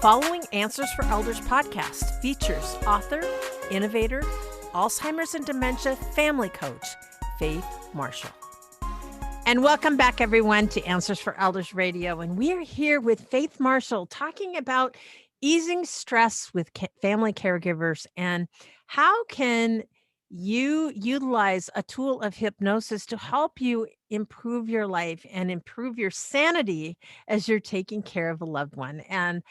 following Answers for Elders podcast features author, innovator, Alzheimer's and dementia family coach, Faith Marshall. And welcome back, everyone, to Answers for Elders Radio. And we are here with Faith Marshall talking about easing stress with family caregivers and how can you utilize a tool of hypnosis to help you improve your life and improve your sanity as you're taking care of a loved one. And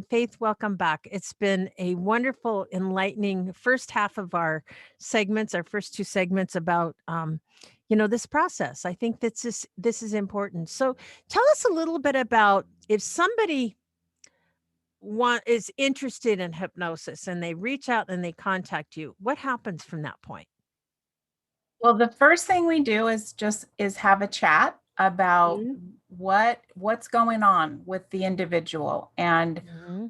Faith, welcome back. It's been a wonderful, enlightening first half of our segments, our first two segments about this process. I think this is important. So tell us a little bit about if somebody is interested in hypnosis and they reach out and they contact you, what happens from that point? Well, the first thing we do is have a chat about what's going on with the individual. And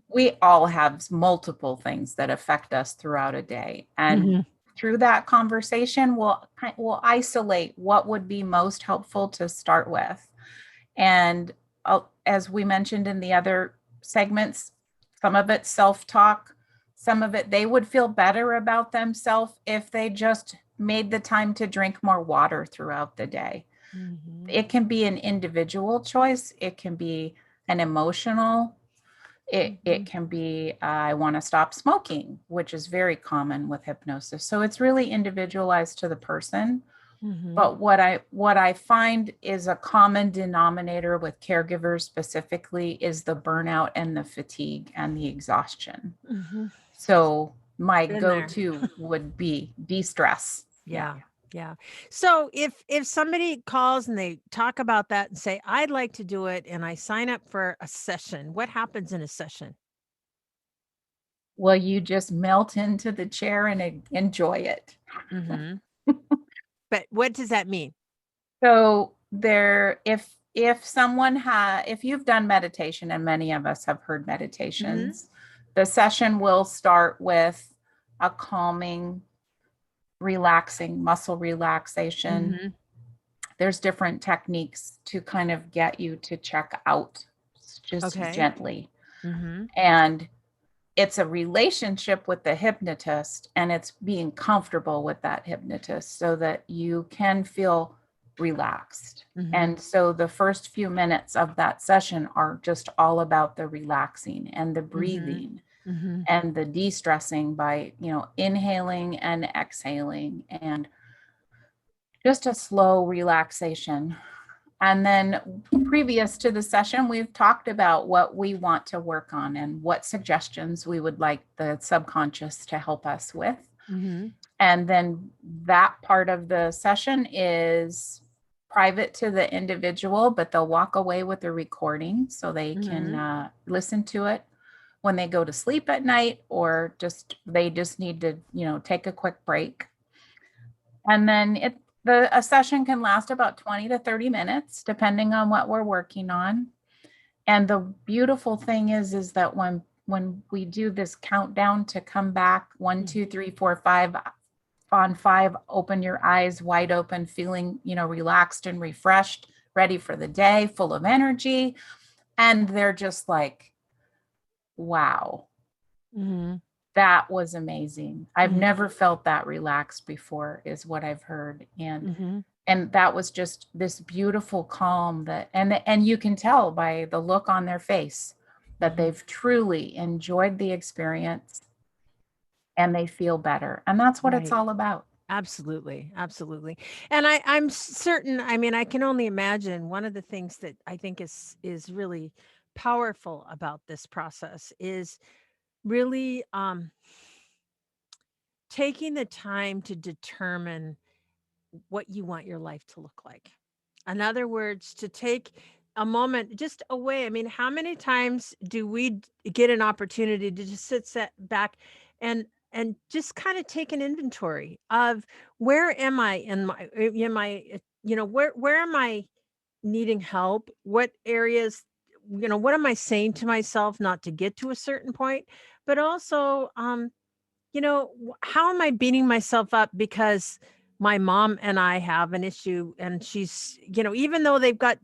we all have multiple things that affect us throughout a day. And through that conversation, we'll isolate what would be most helpful to start with. And as we mentioned in the other segments, some of it self-talk, some of it they would feel better about themselves if they just made the time to drink more water throughout the day. It can be an individual choice. It can be an emotional. It can be, I want to stop smoking, which is very common with hypnosis. So it's really individualized to the person. But what I find is a common denominator with caregivers specifically is the burnout and the fatigue and the exhaustion. So my go-to would be de-stress. Yeah. So if somebody calls and they talk about that and say, I'd like to do it, and I sign up for a session, what happens in a session? Well, you just melt into the chair and enjoy it. But what does that mean? So if you've done meditation, and many of us have heard meditations, the session will start with a calming, relaxing muscle relaxation. There's different techniques to kind of get you to check out just gently. And it's a relationship with the hypnotist, and it's being comfortable with that hypnotist so that you can feel relaxed. And so the first few minutes of that session are just all about the relaxing and the breathing and the de-stressing by, inhaling and exhaling and just a slow relaxation. And then previous to the session, we've talked about what we want to work on and what suggestions we would like the subconscious to help us with. And then that part of the session is private to the individual, but they'll walk away with a recording so they can listen to it when they go to sleep at night, or they just need to, take a quick break. And then a session can last about 20 to 30 minutes, depending on what we're working on. And the beautiful thing is that when we do this countdown to come back, 1, 2, 3, 4, 5, on 5, open your eyes wide open, feeling, relaxed and refreshed, ready for the day, full of energy. And they're just like, wow, that was amazing. I've never felt that relaxed before, is what I've heard. And that was just this beautiful calm and you can tell by the look on their face that they've truly enjoyed the experience and they feel better. And that's what it's all about. Absolutely. And I'm certain, I can only imagine one of the things that I think is really powerful about this process is really taking the time to determine what you want your life to look like. In other words, to take a moment just away. How many times do we get an opportunity to just sit back and just kind of take an inventory of where am I in my, where am I needing help? What areas, what am I saying to myself not to get to a certain point, but also, how am I beating myself up because my mom and I have an issue and she's, even though they've got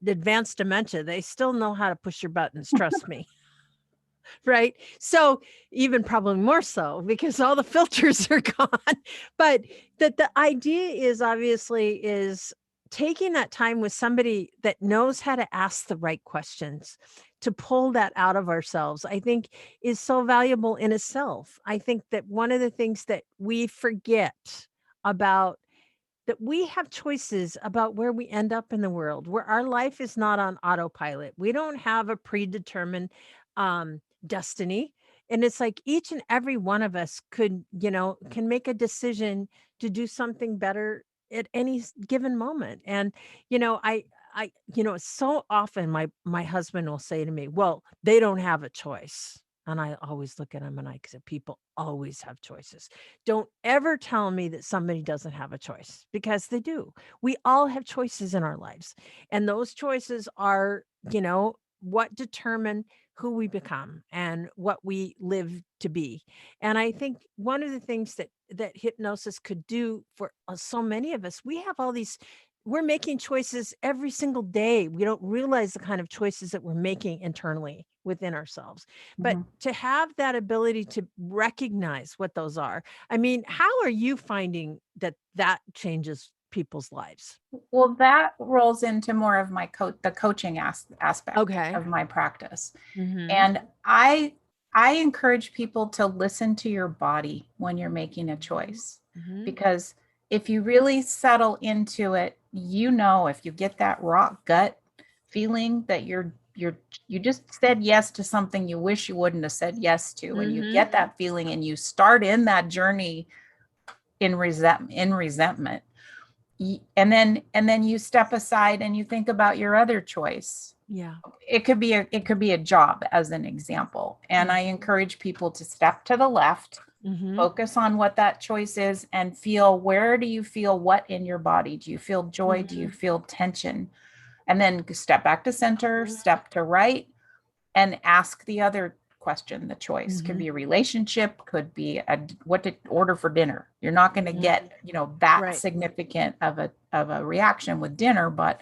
advanced dementia, they still know how to push your buttons. Trust me. Right. So even probably more so because all the filters are gone. But the idea is obviously is taking that time with somebody that knows how to ask the right questions to pull that out of ourselves, I think is so valuable in itself. I think that one of the things that we forget about that we have choices about where we end up in the world, where our life is not on autopilot. We don't have a predetermined destiny. And it's like each and every one of us could, can make a decision to do something better at any given moment. And, so often my husband will say to me, well, they don't have a choice. And I always look at him and I say, people always have choices. Don't ever tell me that somebody doesn't have a choice because they do. We all have choices in our lives. And those choices are, what determine who we become and what we live to be. And I think one of the things that hypnosis could do for so many of us, we have all these we're making choices every single day. We don't realize the kind of choices that we're making internally within ourselves. But Mhm. to have that ability to recognize what those are, I mean, how are you finding that changes people's lives? Well, that rolls into more of the coaching aspect Okay. of my practice. Mhm. And I encourage people to listen to your body when you're making a choice, Mhm. because if you really settle into it, if you get that raw gut feeling that you just said yes to something you wish you wouldn't have said yes to, and you Mhm. get that feeling and you start in that journey in resentment, and then you step aside and you think about your other choice. Yeah. It could be a job, as an example, and Yeah. I encourage people to step to the left, Mhm. focus on what that choice is, and feel, where do you feel what in your body? Do you feel joy? Do you Mhm. feel tension? And then step back to center, Mhm. step to right, and ask the other question. The choice could Mhm. be a relationship, could be what to order for dinner. You're not going to Mhm. get that Right. significant of a reaction with dinner, but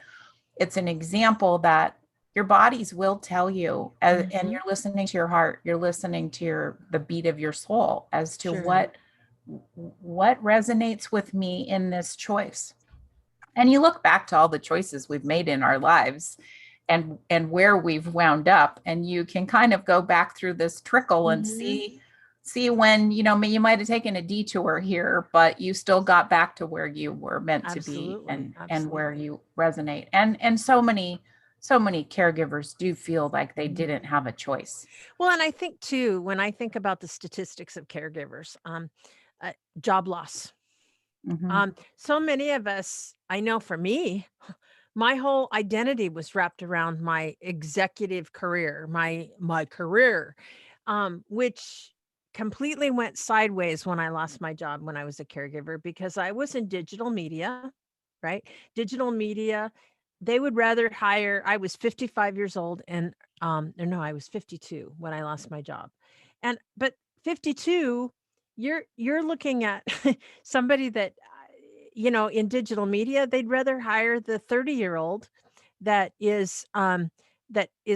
it's an example that your bodies will tell you, and Mhm. you're listening to your heart, you're listening to the beat of your soul as to Sure. what resonates with me in this choice. And you look back to all the choices we've made in our lives, and where we've wound up, and you can kind of go back through this trickle and Mhm. see when you might have taken a detour here, but you still got back to where you were meant to be, Absolutely. and where Absolutely. you resonate. And so many caregivers do feel like they Mhm. didn't have a choice. Well, and I think too, when I think about the statistics of caregivers, uh, job loss. Hmm. So many of us, I know for me, my whole identity was wrapped around my executive career, my career, which completely went sideways when I lost my job when I was a caregiver because I was in digital media, right? Digital media, they would rather hire. I was 55 years old, and or no, I was 52 when I lost my job, and but 52, you're looking at somebody that in digital media, they'd rather hire the 30-year-old that is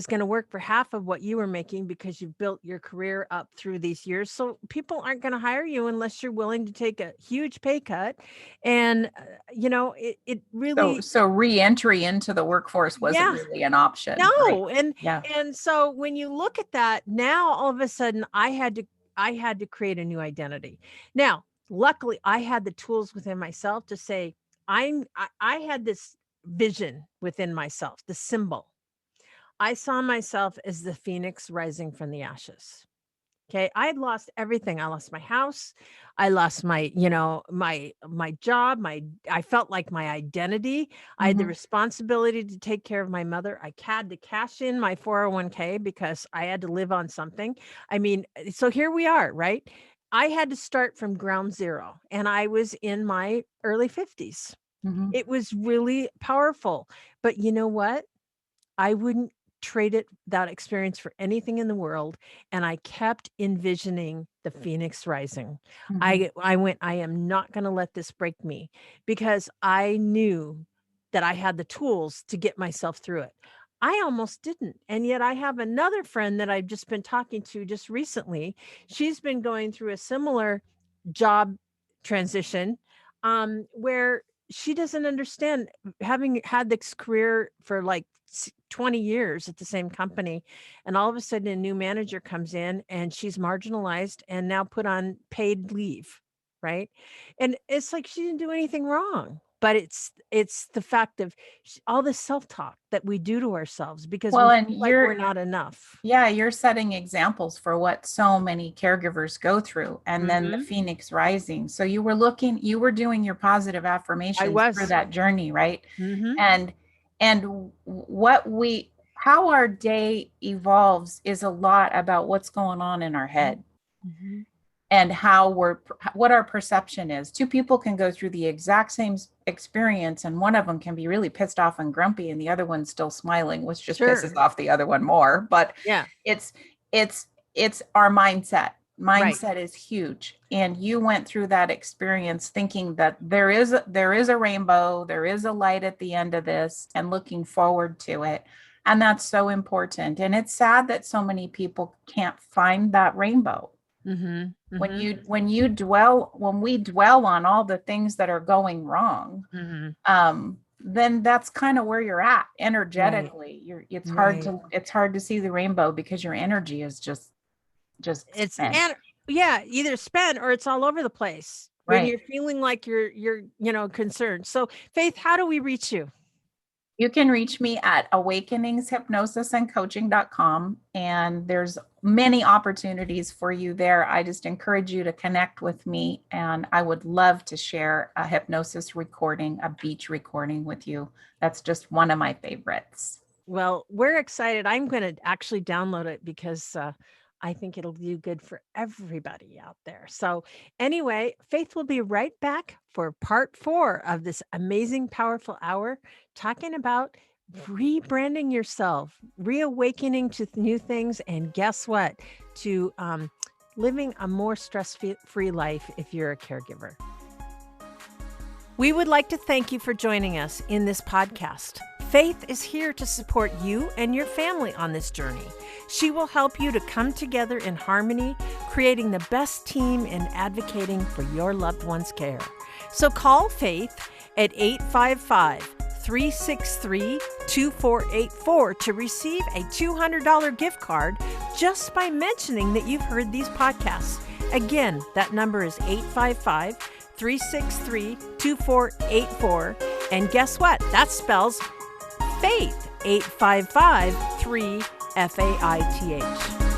going to work for half of what you were making because you've built your career up through these years. So people aren't going to hire you unless you're willing to take a huge pay cut. And it So really, so re-entry into the workforce wasn't yeah, really an option, right? no. and Yeah. and so when you look at that, now all of a sudden I had to create a new identity. Now, luckily I had the tools within myself to say I had this vision within myself, the symbol. I saw myself as the phoenix rising from the ashes. Okay, I had lost everything. I lost my house. I lost my job, I felt like my identity. I had the Hmm. responsibility to take care of my mother. I had to cash in my 401k because I had to live on something. I mean, so here we are, right? I had to start from ground zero, and I was in my early 50s. Hmm. It was really powerful. But you know what? I wouldn't trade that experience for anything in the world, and I kept envisioning the phoenix rising. Hmm. I went, "I am not gonna let this break me," because I knew that I had the tools to get myself through it. I almost didn't. And yet I have another friend that I've just been talking to just recently. She's been going through a similar job transition, where she doesn't understand, having had this career for like 20 years at the same company. And all of a sudden a new manager comes in and she's marginalized and now put on paid leave. Right. And it's like she didn't do anything wrong, but it's the fact of all the self-talk that we do to ourselves because Well, we and feel like we're not enough. yeah, you're setting examples for what so many caregivers go through, and then the Mhm. phoenix rising. So you were doing your positive I affirmations through was. that journey, right? Mhm. And how our day evolves is a lot about what's going on in our head Mhm. and what our perception is. Two people can go through the exact same experience, and one of them can be really pissed off and grumpy and the other one's still smiling, which just Sure. pisses off the other one more. But Yeah. it's it's our mindset. Right. Mindset is huge, and you went through that experience thinking that there is a rainbow, there is a light at the end of this, and looking forward to it. And that's so important, and it's sad that so many people can't find that rainbow. Mhm. when Mhm. you when we dwell on all the things that are going wrong, Mhm. then that's kind of where you're at Right. energetically. It's hard Right. to see the rainbow because your energy is just It's spent. and yeah, either spent or it's all over the place when Right. you're feeling like you're concerned. So, Faith, how do we reach you? You can reach me at awakeningshypnosisandcoaching.com, and there's many opportunities for you there. I just encourage you to connect with me, and I would love to share a hypnosis recording, a beach recording with you. That's just one of my favorites. Well, we're excited. I'm going to actually download it because I think it'll do good for everybody out there. So, anyway, Faith will be right back for part 4 of this amazing, powerful hour talking about rebranding yourself, reawakening to new things, and guess what? To living a more stress free life if you're a caregiver. We would like to thank you for joining us in this podcast. Faith is here to support you and your family on this journey. She will help you to come together in harmony, creating the best team in advocating for your loved one's care. So call Faith at 855-363-2484 to receive a $200 gift card just by mentioning that you've heard these podcasts. Again, that number is 855-363-2484. And guess what? That spells Faith, 855-3-FAITH.